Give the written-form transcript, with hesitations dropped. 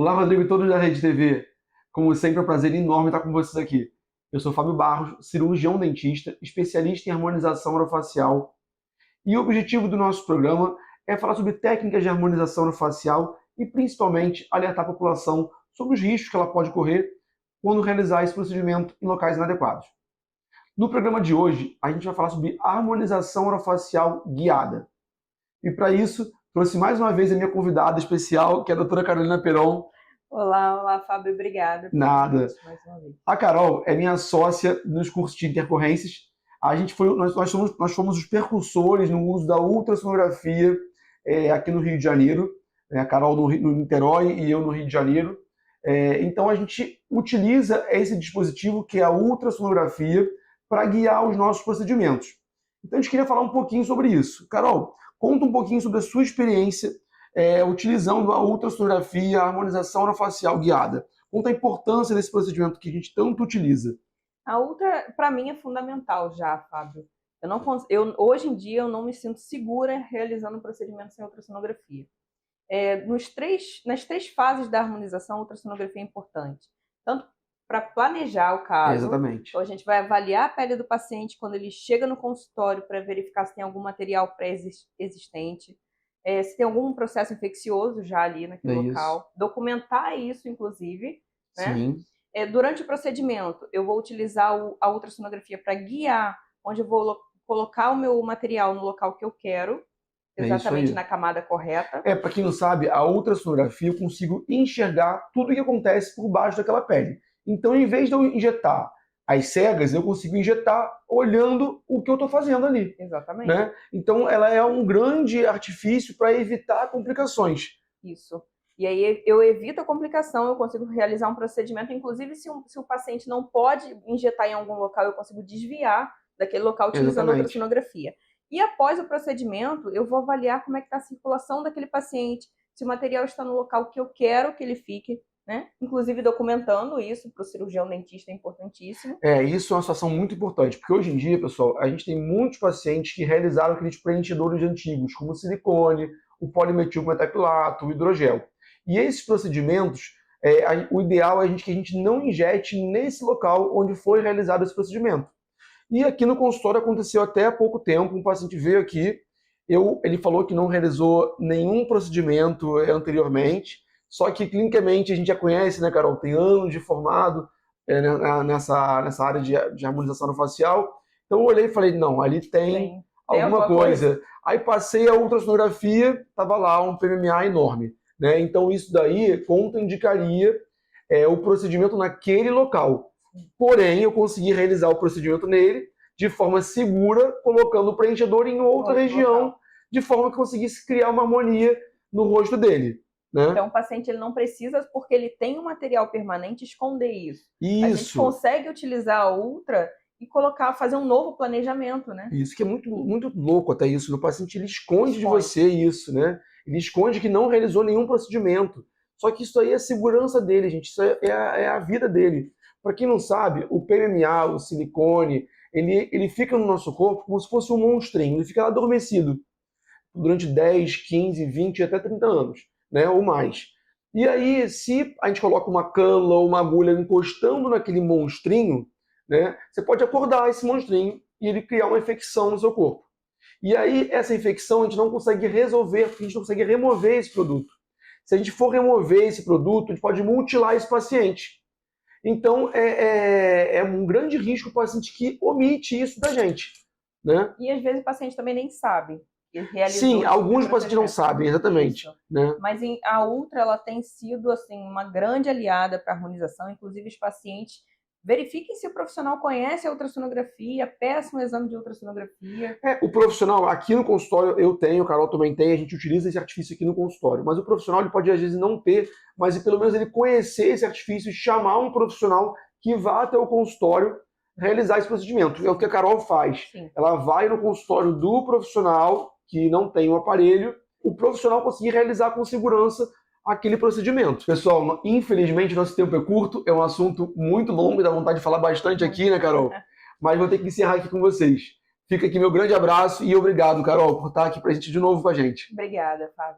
Olá, Rodrigo e todos da Rede TV. Como sempre, é um prazer enorme estar com vocês aqui. Eu sou Fábio Barros, cirurgião dentista, especialista em harmonização orofacial. E o objetivo do nosso programa é falar sobre técnicas de harmonização orofacial e, principalmente, alertar a população sobre os riscos que ela pode correr quando realizar esse procedimento em locais inadequados. No programa de hoje, a gente vai falar sobre harmonização orofacial guiada. E para isso, trouxe mais uma vez a minha convidada especial, que é a doutora Carolina Peron. Olá, Fábio, obrigada. Nada. Mais uma vez. A Carol é minha sócia nos cursos de intercorrências. Nós fomos os precursores no uso da ultrassonografia aqui no Rio de Janeiro. A Carol no Niterói e eu no Rio de Janeiro. Então a gente utiliza esse dispositivo que é a ultrassonografia para guiar os nossos procedimentos. Então a gente queria falar um pouquinho sobre isso. Carol, conta um pouquinho sobre a sua experiência utilizando a ultrassonografia, a harmonização orofacial guiada. Conta a importância desse procedimento que a gente tanto utiliza. A ultra, para mim, é fundamental já, Fábio. Hoje em dia, eu não me sinto segura realizando um procedimento sem ultrassonografia. Nas três fases da harmonização, a ultrassonografia é importante. Tanto para planejar o caso, Exatamente. Então a gente vai avaliar a pele do paciente quando ele chega no consultório para verificar se tem algum material pré-existente, se tem algum processo infeccioso já ali naquele local, documentar isso, inclusive, né? Sim. Durante o procedimento, eu vou utilizar a ultrassonografia para guiar onde eu vou colocar o meu material no local que eu quero, exatamente na camada correta. Para quem não sabe, a ultrassonografia eu consigo enxergar tudo o que acontece por baixo daquela pele. Então, em vez de eu injetar às cegas, eu consigo injetar olhando o que eu estou fazendo ali. Exatamente. Né? Então, ela é um grande artifício para evitar complicações. Isso. E aí eu evito a complicação, eu consigo realizar um procedimento, inclusive se o paciente não pode injetar em algum local, eu consigo desviar daquele local utilizando a ultrassonografia. E após o procedimento, eu vou avaliar como é que está a circulação daquele paciente, se o material está no local que eu quero que ele fique, né? Inclusive documentando isso para o cirurgião dentista é importantíssimo. Isso é uma situação muito importante, porque hoje em dia, pessoal, a gente tem muitos pacientes que realizaram aqueles preenchedores antigos, como o silicone, o polimetilmetacrilato, o hidrogel. E esses procedimentos, o ideal é que a gente não injete nesse local onde foi realizado esse procedimento. E aqui no consultório aconteceu até há pouco tempo, um paciente veio aqui, ele falou que não realizou nenhum procedimento anteriormente, só que clinicamente a gente já conhece, né, Carol? Tem anos de formado nessa área de harmonização orofacial. Então eu olhei e falei, não, ali tem alguma coisa. Aí passei a ultrassonografia, estava lá um PMMA enorme. Né? Então isso daí contraindicaria o procedimento naquele local. Porém, eu consegui realizar o procedimento nele de forma segura, colocando o preenchedor em outra região, de forma que conseguisse criar uma harmonia no rosto dele. Né? Então o paciente ele não precisa, porque ele tem um material permanente, esconder isso. Isso. A gente consegue utilizar a ultra e fazer um novo planejamento, né? Isso que é muito, muito louco até isso. O paciente ele esconde de você isso, né? Ele esconde que não realizou nenhum procedimento. Só que isso aí é a segurança dele, gente. Isso é a vida dele. Para quem não sabe, o PMMA, o silicone, ele fica no nosso corpo como se fosse um monstrinho. Ele fica lá adormecido durante 10, 15, 20, até 30 anos, né? Ou mais. E aí, se a gente coloca uma cânula ou uma agulha encostando naquele monstrinho, né? Você pode acordar esse monstrinho e ele criar uma infecção no seu corpo. E aí, essa infecção a gente não consegue resolver, porque a gente não consegue remover esse produto. Se a gente for remover esse produto, a gente pode mutilar esse paciente. Então, é um grande risco o paciente que omite isso da gente. Né? E às vezes o paciente também nem sabe. Sim, alguns pacientes não sabem, exatamente. Né? Mas a ultra ela tem sido assim, uma grande aliada para a harmonização, inclusive os pacientes verifiquem se o profissional conhece a ultrassonografia, peçam um exame de ultrassonografia. O profissional, aqui no consultório eu tenho, a Carol também tem, a gente utiliza esse artifício aqui no consultório, mas o profissional ele pode às vezes não ter, mas pelo menos ele conhecer esse artifício e chamar um profissional que vá até o consultório realizar esse procedimento. É o que a Carol faz. Sim. Ela vai no consultório do profissional que não tem o aparelho, o profissional conseguir realizar com segurança aquele procedimento. Pessoal, infelizmente nosso tempo é curto, é um assunto muito longo, dá vontade de falar bastante aqui, né, Carol? Mas vou ter que encerrar aqui com vocês. Fica aqui meu grande abraço e obrigado, Carol, por estar aqui presente de novo com a gente. Obrigada, Fábio.